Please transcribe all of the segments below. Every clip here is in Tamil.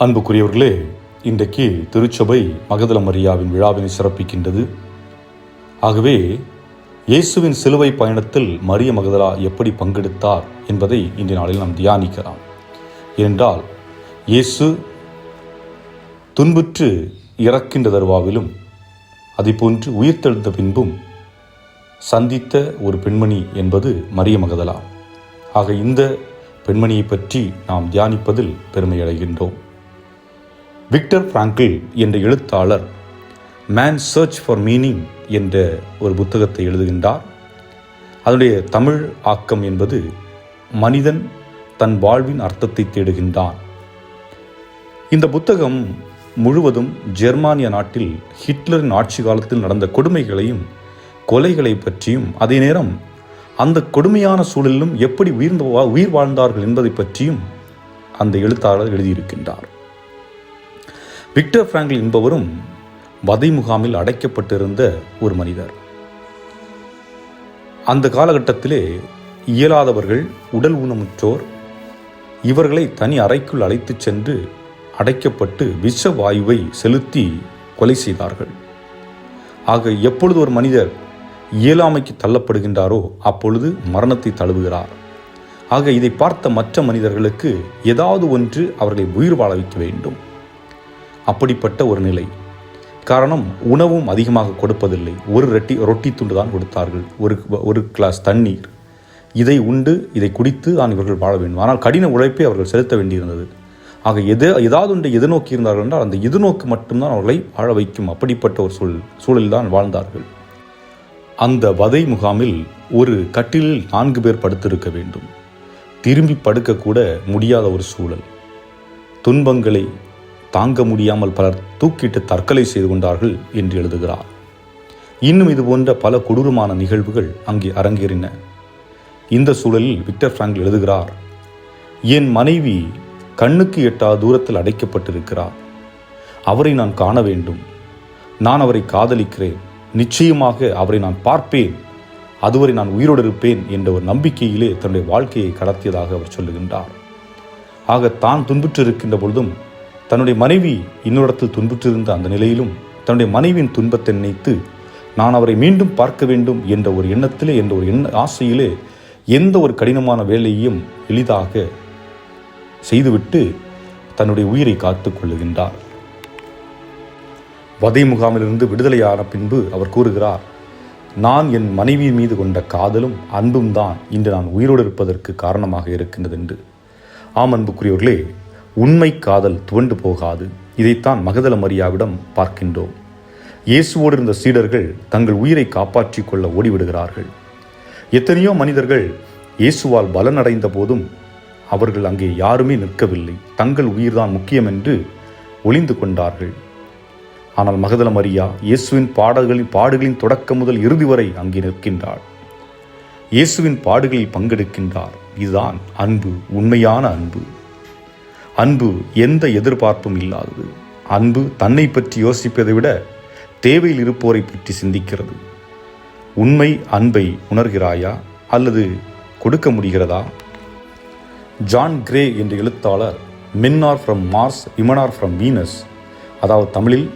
அன்புக்குரியவர்களே, இன்றைக்கு திருச்சபை மகதல மரியாவின் விழாவினை சிறப்பிக்கின்றது. ஆகவே இயேசுவின் சிலுவை பயணத்தில் மரிய மகதலா எப்படி பங்கெடுத்தார் என்பதை இன்றைய நாளில் நாம் தியானிக்கலாம். ஏனென்றால் இயேசு துன்புற்று இறக்கின்ற தருவாவிலும் அதேபோன்று உயிர்த்தெழுந்த பின்பும் சந்தித்த ஒரு பெண்மணி என்பது மரிய மகதலா. ஆக இந்த பெண்மணியை பற்றி நாம் தியானிப்பதில் பெருமை அடைகின்றோம். விக்டர் பிராங்கிள் என்ற எழுத்தாளர் மேன் சர்ச் ஃபார் மீனிங் என்ற ஒரு புத்தகத்தை எழுதுகின்றார். அதனுடைய தமிழ் ஆக்கம் என்பது மனிதன் தன் வாழ்வின் அர்த்தத்தை தேடுகின்றான். இந்த புத்தகம் முழுவதும் ஜெர்மானிய நாட்டில் ஹிட்லரின் ஆட்சி காலத்தில் நடந்த கொடுமைகளையும் கொலைகளை பற்றியும், அதே நேரம் அந்த கொடுமையான சூழலிலும் எப்படி உயிர் வாழ்ந்தார்கள் என்பதை பற்றியும் அந்த எழுத்தாளர் எழுதியிருக்கின்றார். விக்டர் பிராங்கிள் என்பவரும் வதை முகாமில் அடைக்கப்பட்டிருந்த ஒரு மனிதர். அந்த காலகட்டத்திலே இயலாதவர்கள், உடல் ஊனமுற்றோர், இவர்களை தனி அறைக்குள் அழைத்துச் சென்று அடைக்கப்பட்டு விஷ வாயுவை செலுத்தி கொலை செய்தார்கள். ஆக எப்பொழுது ஒரு மனிதர் இயலாமைக்கு தள்ளப்படுகின்றாரோ அப்பொழுது மரணத்தை தழுவுகிறார். ஆக இதை பார்த்த மற்ற மனிதர்களுக்கு ஏதாவது ஒன்று அவர்களை உயிர் வாழ வைக்க வேண்டும். அப்படிப்பட்ட ஒரு நிலை. காரணம், உணவும் அதிகமாக கொடுப்பதில்லை. ஒரு ரொட்டி துண்டு தான் கொடுத்தார்கள், ஒரு கிளாஸ் தண்ணீர். இதை உண்டு, இதை குடித்து தான் இவர்கள் வாழ வேண்டும். ஆனால் கடின உழைப்பை அவர்கள் செலுத்த வேண்டியிருந்தது. ஆக ஏதாவது ஒன்றை எதிர்நோக்கி இருந்தார்கள் என்றால் அந்த எதிர்நோக்கு மட்டும்தான் அவர்களை வாழ வைக்கும். அப்படிப்பட்ட ஒரு சூழலில் தான் வாழ்ந்தார்கள். அந்த வதை முகாமில் ஒரு கட்டிலில் 4 பேர் படுத்திருக்க வேண்டும். திரும்பி படுக்கக்கூட முடியாத ஒரு சூழல். துன்பங்களை தாங்க முடியாமல் பலர் தூக்கிட்டு தற்கொலை செய்து கொண்டார்கள் என்று எழுதுகிறார். இன்னும் இது போன்ற பல கொடூரமான நிகழ்வுகள் அங்கே அரங்கேறின. இந்த சூழலில் விக்டர் பிராங்கிள் எழுதுகிறார், என் மனைவி கண்ணுக்கு எட்டாத தூரத்தில் அடைக்கப்பட்டிருக்கிறார். அவரை நான் காண வேண்டும். நான் அவரை காதலிக்கிறேன். நிச்சயமாக அவரை நான் பார்ப்பேன். அதுவரை நான் உயிரோடு இருப்பேன் என்ற ஒரு நம்பிக்கையிலே தன்னுடைய வாழ்க்கையை கடத்தியதாக அவர் சொல்லுகின்றார். ஆக தான் துன்புற்று இருக்கின்ற பொழுதும் தன்னுடைய மனைவி இன்னொருடத்தில் துன்புற்றிருந்த அந்த நிலையிலும் தன்னுடைய மனைவியின் துன்பத்தை நினைத்து நான் அவரை மீண்டும் பார்க்க வேண்டும் என்ற ஒரு எண்ணத்திலே, என்ற ஒரு ஆசையிலே எந்த ஒரு கடினமான வேலையையும் எளிதாக செய்துவிட்டு தன்னுடைய உயிரை காத்து கொள்ளுகின்றார். வதை முகாமிலிருந்து விடுதலையான பின்பு அவர் கூறுகிறார், நான் என் மனைவி மீது கொண்ட காதலும் அன்பும் தான் இன்று நான் உயிரோடு இருப்பதற்கு காரணமாக இருக்கின்றது என்று. ஆம் அன்புக்குரியவர்களே, உண்மை காதல் துவண்டு போகாது. இதைத்தான் மகதல மரியாவிடம் பார்க்கின்றோம். இயேசுவோடு இருந்த சீடர்கள் தங்கள் உயிரை காப்பாற்றிக் கொள்ள ஓடிவிடுகிறார்கள். எத்தனையோ மனிதர்கள் இயேசுவால் பலனடைந்த போதும் அவர்கள் அங்கே யாருமே நிற்கவில்லை. தங்கள் உயிர்தான் முக்கியம் என்று ஒளிந்து கொண்டார்கள். ஆனால் மகதல மரியா இயேசுவின் பாடுகளின் தொடக்கம் முதல் இறுதி வரை அங்கே நிற்கின்றாள். இயேசுவின் பாடுகளில் பங்கெடுக்கின்றார். இதுதான் அன்பு, உண்மையான அன்பு. அன்பு எந்த எதிர்பார்ப்பும் இல்லாதது. அன்பு தன்னை பற்றி யோசிப்பதை விட தேவையில் இருப்போரை பற்றி சிந்திக்கிறது. உண்மை அன்பை உணர்கிறாயா அல்லது கொடுக்க முடிகிறதா? ஜான் கிரே என்ற எழுத்தாளர் men are from Mars, women are from Venus, அதாவது தமிழில்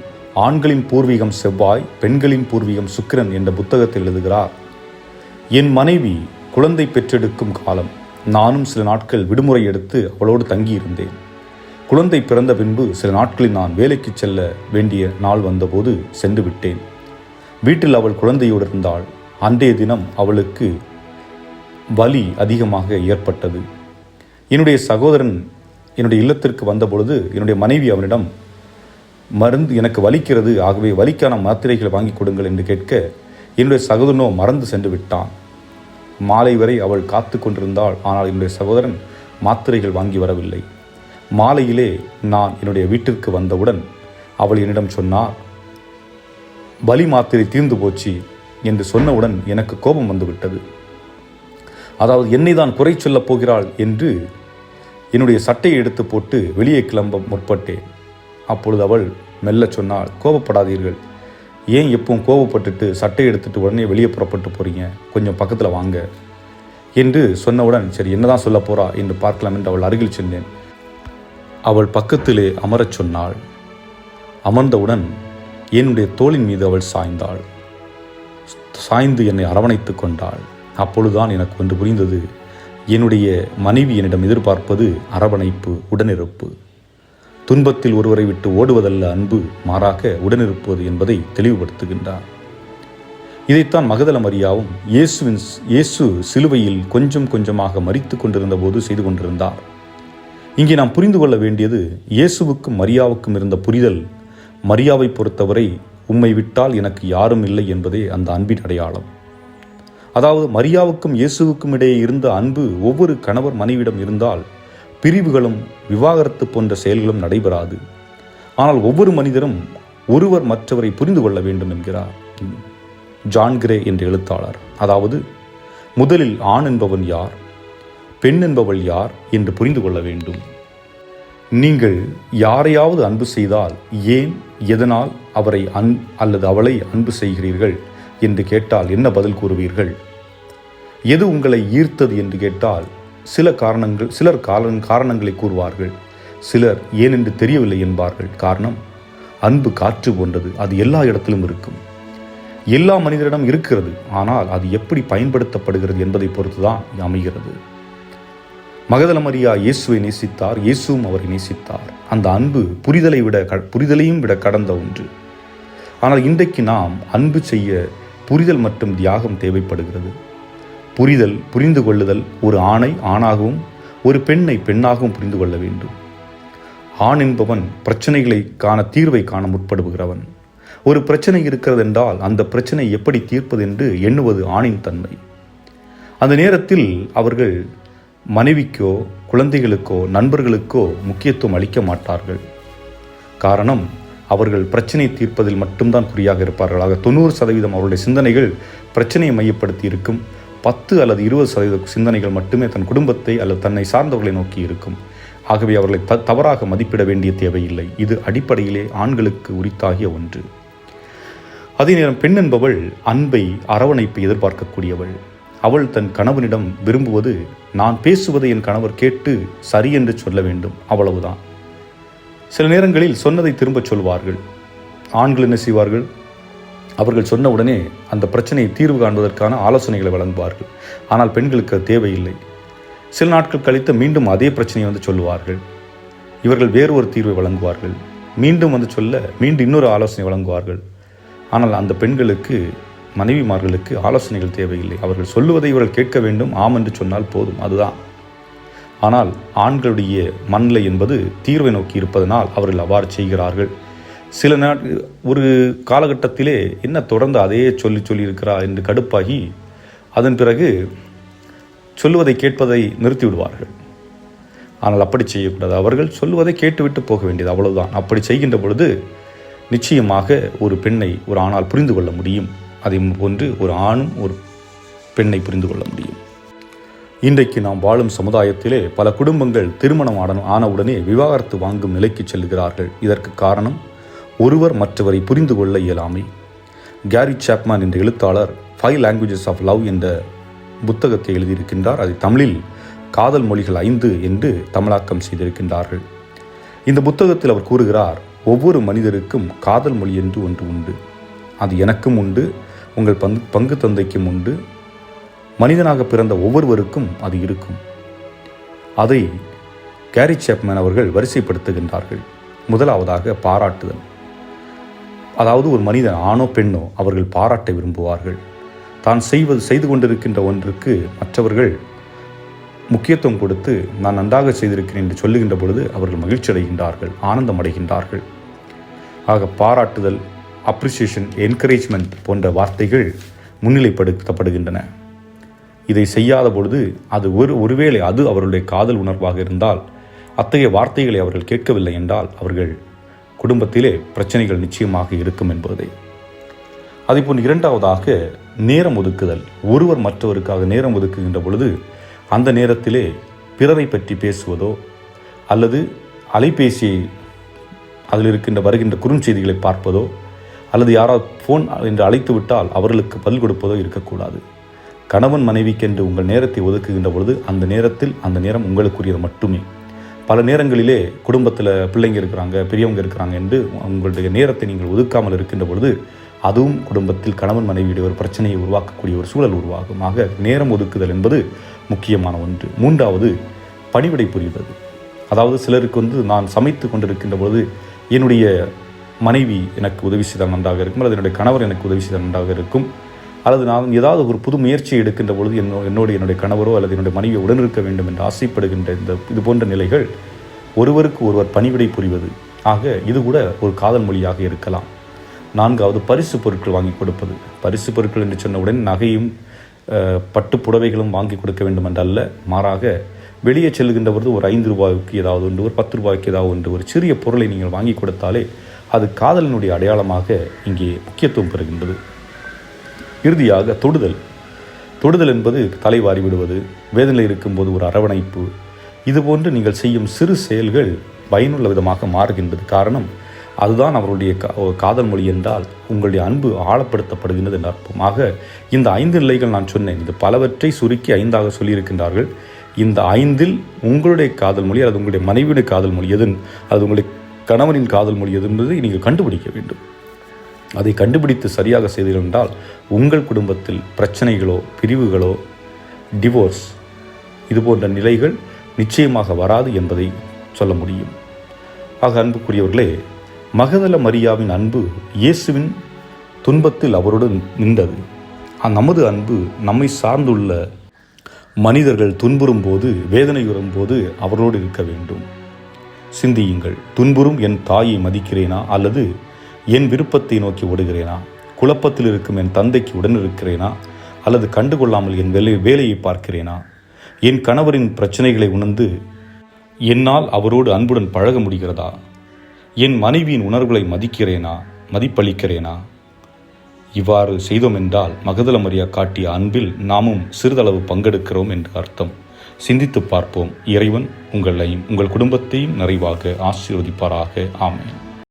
ஆண்களின் பூர்வீகம் செவ்வாய், பெண்களின் பூர்வீகம் சுக்கிரன் என்ற புத்தகத்தில் எழுதுகிறார், என் மனைவி குழந்தை பெற்றெடுக்கும் காலம். நானும் சில நாட்கள் விடுமுறை எடுத்து அவளோடு தங்கியிருந்தேன். குழந்தை பிறந்த பின்பு சில நாட்களில் நான் வேலைக்கு செல்ல வேண்டிய நாள் வந்தபோது சென்று விட்டேன். வீட்டில் அவள் குழந்தையோடு இருந்தாள். அன்றைய தினம் அவளுக்கு வலி அதிகமாக ஏற்பட்டது. என்னுடைய சகோதரன் என்னுடைய இல்லத்திற்கு வந்தபொழுது என்னுடைய மனைவி அவனிடம், மருந்து எனக்கு வலிக்கிறது, ஆகவே வலிக்கான மாத்திரைகளை வாங்கி கொடுங்கள் என்று கேட்க, என்னுடைய சகோதரனோ மறந்து சென்று விட்டான். மாலை வரை அவள் காத்து கொண்டிருந்தாள். ஆனால் என்னுடைய சகோதரன் மாத்திரைகள் வாங்கி வரவில்லை. மாலையிலே நான் என்னுடைய வீட்டிற்கு வந்தவுடன் அவள் என்னிடம் சொன்னார், வலி மாத்திரை தீர்ந்து போச்சு என்று சொன்னவுடன் எனக்கு கோபம் வந்துவிட்டது. அதாவது என்னை தான் குறை சொல்லப் போகிறாள் என்று என்னுடைய சட்டையை எடுத்து போட்டு வெளியே கிளம்ப முற்பட்டேன். அப்பொழுது அவள் மெல்ல சொன்னாள், கோபப்படாதீர்கள், ஏன் எப்பவும் கோபப்பட்டுட்டு சட்டையை எடுத்துட்டு உடனே வெளியே புறப்பட்டு போகிறீங்க, கொஞ்சம் பக்கத்தில் வாங்க என்று சொன்னவுடன் சரி என்னதான் சொல்ல போறா என்று பார்க்கலாம் என்று அவள் அருகில் சென்றேன். அவள் பக்கத்திலே அமரச் சொன்னாள். அமர்ந்தவுடன் என்னுடைய தோளின் மீது அவள் சாய்ந்தாள். சாய்ந்து என்னை அரவணைத்து கொண்டாள். அப்பொழுதுதான் எனக்கு ஒன்று புரிந்தது. என்னுடைய மனைவி என்னிடம் எதிர்பார்ப்பது அரவணைப்பு, உடனிருப்பு. துன்பத்தில் ஒருவரை விட்டு ஓடுவதல்ல அன்பு, மாறாக உடனிருப்பது என்பதை தெளிவுபடுத்துகின்றார். இதைத்தான் மகதல மரியாவும் இயேசு சிலுவையில் கொஞ்சம் கொஞ்சமாக மரித்து கொண்டிருந்த போது செய்து கொண்டிருந்தார். இங்கே நாம் புரிந்து கொள்ள வேண்டியது, இயேசுவுக்கும் மரியாவுக்கும் இருந்த புரிதல், மரியாவை பொறுத்தவரை உம்மை விட்டால் எனக்கு யாரும் இல்லை என்பதே அந்த அன்பின் அடையாளம். அதாவது மரியாவுக்கும் இயேசுவுக்கும் இடையே இருந்த அன்பு ஒவ்வொரு கணவர் மனைவியிடம் இருந்தால் பிரிவுகளும் விவாகரத்து போன்ற செயல்களும் நடைபெறாது. ஆனால் ஒவ்வொரு மனிதரும் ஒருவர் மற்றவரை புரிந்து கொள்ள வேண்டும் என்கிறார் ஜான் கிரே என்ற எழுத்தாளர். அதாவது முதலில் ஆண் என்பவன் யார், பெண் என்பவள் யார் என்று புரிந்து கொள்ள வேண்டும். நீங்கள் யாரையாவது அன்பு செய்தால் ஏன், எதனால் அவரை அல்லது அவளை அன்பு செய்கிறீர்கள் என்று கேட்டால் என்ன பதில் கூறுவீர்கள்? எது உங்களை ஈர்த்தது என்று கேட்டால் சிலர் காரணங்களை கூறுவார்கள். சிலர் ஏனென்று தெரியவில்லை என்பார்கள். காரணம், அன்பு காற்று போன்றது, அது எல்லா இடத்திலும் இருக்கும், எல்லா மனிதரிடம் இருக்கிறது. ஆனால் அது எப்படி பயன்படுத்தப்படுகிறது என்பதை பொறுத்துதான் அமைகிறது. மகதல மரியா இயேசுவை நேசித்தார், இயேசுவும் அவரை நேசித்தார். அந்த அன்பு புரிதலையும் விட கடந்த ஒன்று. ஆனால் இன்றைக்கு நாம் அன்பு செய்ய புரிதல் மற்றும் தியாகம் தேவைப்படுகிறது. புரிந்து கொள்ளுதல், ஒரு ஆணை ஆணாகவும் ஒரு பெண்ணை பெண்ணாகவும் புரிந்து கொள்ள வேண்டும். ஆண் என்பவன் பிரச்சனைகளை தீர்வை காண முற்படுகிறவன். ஒரு பிரச்சனை இருக்கிறது என்றால் அந்த பிரச்சனை எப்படி தீர்ப்பது என்று எண்ணுவது ஆணின் தன்மை. அந்த நேரத்தில் அவர்கள் மனைவிக்கோ குழந்தைகளுக்கோ நண்பர்களுக்கோ முக்கியத்துவம் அளிக்க மாட்டார்கள். காரணம், அவர்கள் பிரச்சனை தீர்ப்பதில் மட்டும்தான் குறியாக இருப்பார்கள். ஆக 90% அவருடைய சிந்தனைகள் பிரச்சனையை மையப்படுத்தி இருக்கும். 10 அல்லது 20% சிந்தனைகள் மட்டுமே தன் குடும்பத்தை அல்லது தன்னை சார்ந்தவர்களை நோக்கி இருக்கும். ஆகவே அவர்களை தவறாக மதிப்பிட வேண்டிய தேவையில்லை. இது அடிப்படையிலே ஆண்களுக்கு உரித்தாகிய ஒன்று. அதே நேரம் பெண் என்பவள் அன்பை, அரவணைப்பை எதிர்பார்க்கக்கூடியவள். அவள் தன் கணவனிடம் விரும்புவது, நான் பேசுவதை என் கணவர் கேட்டு சரி என்று சொல்ல வேண்டும், அவ்வளவுதான். சில நேரங்களில் சொன்னதை திரும்பச் சொல்வார்கள். ஆண்கள் என்ன செய்வார்கள்? அவர்கள் சொன்ன உடனே அந்த பிரச்சனையை தீர்வு காண்பதற்கான ஆலோசனைகளை வழங்குவார்கள். ஆனால் பெண்களுக்கு அது தேவையில்லை. சில நாட்கள் கழித்து மீண்டும் அதே பிரச்சனையை சொல்லுவார்கள். இவர்கள் வேறு ஒரு தீர்வை வழங்குவார்கள். மீண்டும் மீண்டும் இன்னொரு ஆலோசனை வழங்குவார்கள். ஆனால் அந்த பெண்களுக்கு, மனைவிமார்களுக்கு ஆலோசனைகள் தேவையில்லை. அவர்கள் சொல்லுவதை இவர்கள் கேட்க வேண்டும், ஆம் என்று சொன்னால் போதும், அதுதான். ஆனால் ஆண்களுடைய மனநிலை என்பது தீர்வை நோக்கி இருப்பதனால் அவர்கள் அவ்வாறு செய்கிறார்கள். ஒரு காலகட்டத்திலே என்ன தொடர்ந்து அதையே சொல்லியிருக்கிறார் என்று கடுப்பாகி அதன் பிறகு சொல்லுவதை கேட்பதை நிறுத்திவிடுவார்கள். ஆனால் அப்படி செய்யக்கூடாது. அவர்கள் சொல்லுவதை கேட்டுவிட்டு போக வேண்டியது, அவ்வளவுதான். அப்படி செய்கின்ற பொழுது நிச்சயமாக ஒரு பெண்ணை ஒரு ஆணால் புரிந்து கொள்ள முடியும். அதே போன்று ஒரு ஆணும் ஒரு பெண்ணை புரிந்து கொள்ள முடியும். இன்றைக்கு நாம் வாழும் சமுதாயத்திலே பல குடும்பங்கள் திருமணம் ஆனவுடனே விவாகரத்து வாங்கும் நிலைக்கு செல்கிறார்கள். இதற்கு காரணம், ஒருவர் மற்றவரை புரிந்து கொள்ள இயலாமை. கேரி சாப்மன் என்ற எழுத்தாளர் 5 Languages of Love என்ற புத்தகத்தை எழுதியிருக்கின்றார். அதை தமிழில் காதல் மொழிகள் 5 என்று தமிழாக்கம் செய்திருக்கின்றார்கள். இந்த புத்தகத்தில் அவர் கூறுகிறார், ஒவ்வொரு மனிதருக்கும் காதல் மொழி என்று ஒன்று உண்டு. அது எனக்கும் உண்டு, உங்கள் பங்கு தந்தைக்கும் உண்டு, மனிதனாக பிறந்த ஒவ்வொருவருக்கும் அது இருக்கும். அதை கேரி சாப்மன் அவர்கள் வரிசைப்படுத்துகின்றார்கள். முதலாவதாக பாராட்டுதல். அதாவது ஒரு மனிதன் ஆணோ பெண்ணோ அவர்கள் பாராட்ட விரும்புவார்கள். தான் செய்து கொண்டிருக்கின்ற ஒன்றுக்கு மற்றவர்கள் முக்கியத்துவம் கொடுத்து நான் நன்றாக செய்திருக்கிறேன் என்று சொல்லுகின்ற பொழுது அவர்கள் மகிழ்ச்சி அடைகின்றார்கள், ஆனந்தம் அடைகின்றார்கள். ஆக பாராட்டுதல், அப்ரிசியேஷன், என்கரேஜ்மெண்ட் போன்ற வார்த்தைகள் முன்னிலைப்படுத்தப்படுகின்றன. இதை செய்யாத பொழுது அது ஒருவேளை அது அவர்களுடைய காதல் உணர்வாக இருந்தால், அத்தகைய வார்த்தைகளை அவர்கள் கேட்கவில்லை என்றால் அவர்கள் குடும்பத்திலே பிரச்சனைகள் நிச்சயமாக இருக்கும் என்பதை. அதேபோல் இரண்டாவதாக நேரம் ஒதுக்குதல். ஒருவர் மற்றவருக்காக நேரம் ஒதுக்குகின்ற பொழுது அந்த நேரத்திலே பிறரை பற்றி பேசுவதோ அல்லது அலைபேசியை அதில் வருகின்ற குறுஞ்செய்திகளை பார்ப்பதோ அல்லது யாராவது ஃபோன் என்று அழைத்து விட்டால் அவர்களுக்கு பதில் கொடுப்பதோ இருக்கக்கூடாது. கணவன் மனைவிக்கென்று உங்கள் நேரத்தை ஒதுக்குகின்ற பொழுது அந்த நேரம் உங்களுக்குரியது மட்டுமே. பல நேரங்களிலே குடும்பத்தில் பிள்ளைங்க இருக்கிறாங்க, பெரியவங்க இருக்கிறாங்க என்று உங்களுடைய நேரத்தை நீங்கள் ஒதுக்காமல் இருக்கின்ற பொழுது அதுவும் குடும்பத்தில் கணவன் மனைவியுடைய ஒரு பிரச்சனையை உருவாக்கக்கூடிய ஒரு சூழல் உருவாகும். ஆக நேரம் ஒதுக்குதல் என்பது முக்கியமான ஒன்று. 3வது, பணிவிடை புரிவது. அதாவது சிலருக்கு நான் சமைத்து கொண்டிருக்கின்ற பொழுது என்னுடைய மனைவி எனக்கு உதவி செய்தால் நன்றாக இருக்கும், அல்லது என்னுடைய கணவர் எனக்கு உதவி செய்தால் நன்றாக இருக்கும், அல்லது நான் ஏதாவது ஒரு புது முயற்சியை எடுக்கின்ற பொழுது என்னுடைய கணவரோ அல்லது என்னுடைய மனைவியை உடனிருக்க வேண்டும் என்று ஆசைப்படுகின்ற இது போன்ற நிலைகள் ஒருவருக்கு ஒருவர் பணிவிடை புரிவது. ஆக இது கூட ஒரு காதல் மொழியாக இருக்கலாம். 4வது, பரிசு பொருட்கள் வாங்கி கொடுப்பது. பரிசு பொருட்கள் என்று சொன்னவுடன் நகையும் பட்டு புடவைகளும் வாங்கி கொடுக்க வேண்டும் என்றல்ல, மாறாக வெளியே செல்கின்ற பொழுது ஒரு 5 ரூபாய்க்கு ஏதாவது ஒன்று, ஒரு 10 ரூபாய்க்கு ஏதாவது ஒன்று, ஒரு சிறிய பொருளை நீங்கள் வாங்கி கொடுத்தாலே அது காதலினுடைய அடையாளமாக இங்கே முக்கியத்துவம் பெறுகின்றது. இறுதியாக தொடுதல் என்பது தலைவாரி விடுவது, வேதனை இருக்கும்போது ஒரு அரவணைப்பு, இதுபோன்று நீங்கள் செய்யும் சிறு செயல்கள் பயனுள்ள விதமாக மாறுகின்றது. காரணம், அதுதான் அவருடைய காதல் மொழி என்றால் உங்களுடைய அன்பு ஆழப்படுத்தப்படுகின்றது என்று அர்த்தம். ஆக இந்த 5 நிலைகள் நான் சொன்னேன், இது பலவற்றை சுருக்கி 5ஆக சொல்லியிருக்கின்றார்கள். இந்த 5இல் உங்களுடைய காதல் மொழி அல்லது உங்களுடைய மனைவியுடைய காதல் மொழி எது, அது உங்களுடைய கணவனின் காதல் மொழி எது என்பதை நீங்கள் கண்டுபிடிக்க வேண்டும். அதை கண்டுபிடித்து சரியாக செய்தீர்கள் என்றால் உங்கள் குடும்பத்தில் பிரச்சனைகளோ, பிரிவுகளோ, டிவோர்ஸ் இது போன்ற நிலைகள் நிச்சயமாக வராது என்பதை சொல்ல முடியும். ஆக அன்புக்குரியவர்களே, மகதல மரியாவின் அன்பு இயேசுவின் துன்பத்தில் அவருடன் நின்றது. நமது அன்பு நம்மை சார்ந்துள்ள மனிதர்கள் துன்புறும் போது, வேதனையுறும் போது அவர்களோடு இருக்க வேண்டும். சிந்தியுங்கள், துன்புறும் என் தாயை மதிக்கிறேனா அல்லது என் விருப்பத்தை நோக்கி ஓடுகிறேனா? குழப்பத்தில் இருக்கும் என் தந்தைக்கு உடன் இருக்கிறேனா அல்லது கண்டுகொள்ளாமல் என் வேலையை பார்க்கிறேனா? என் கணவரின் பிரச்சனைகளை உணர்ந்து என்னால் அவரோடு அன்புடன் பழக முடிகிறதா? என் மனைவியின் உணர்வுகளை மதிப்பளிக்கிறேனா? இவ்வாறு செய்தோம் என்றால் மகதல மரியா காட்டிய அன்பில் நாமும் சிறிதளவு பங்கெடுக்கிறோம் என்று அர்த்தம். சிந்தித்து பார்ப்போம். இறைவன் உங்களையும் உங்கள் குடும்பத்தையும் நிறைவாக ஆசீர்வதிப்பாராக. ஆமென்.